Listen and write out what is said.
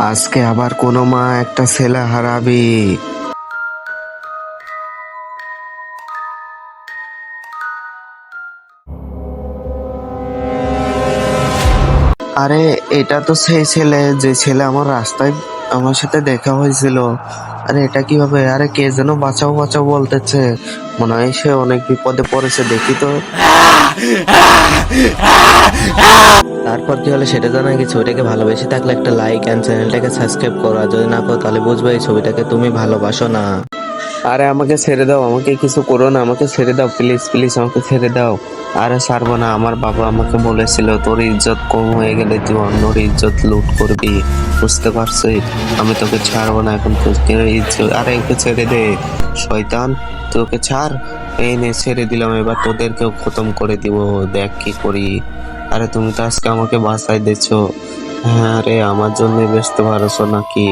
আজকে আবার কোনো মা একটা ছেলে হারাবি। আরে এটা তো সেই ছেলে, যে ছেলে আমার রাস্তায় আমার সাথে দেখা হয়েছিল। আরে এটা কিভাবে? আরে কে যেন বাঁচাও বাঁচাও বলতেছে, মনে হয় সে অনেক বিপদে পড়েছে, দেখি তো। তারপর কি হলো সেটা জানা কি? ছবিটাকে ভালোবেসে থাকলে একটা লাইক এন্ড চ্যানেলটাকে সাবস্ক্রাইব করো, আর যদি না করো তাহলে বুঝবে এই ছবিটাকে তুমি ভালোবাসো না। আরে আমাকে ছেড়ে দাও, আমাকে কিছু করো না, আমাকে ছেড়ে দাও প্লিজ প্লিজ, আমাকে ছেড়ে দাও। আরে ছাড়বো না, আমার বাবা আমাকে বলেছিল তোর ইজ্জত কম হয়ে গেলে তুই অন্যর ইজ্জত লুট করবি, বুঝতে পারছিস? আমি তোকে ছাড়বো না এখন, তোকে ইজ্জত। আরে ওকে ছেড়ে দে শয়তান, তোকে ছাড়। এই নে ছেড়ে দিলাম, এবার তোদেরকেও খতম করে দিব, দেখ কি করি। আরে তুমি তো আজকে আমাকে বাঁচাই দিছো। হ্যাঁ রে, আমার জন্য ব্যস্ত পারছো নাকি?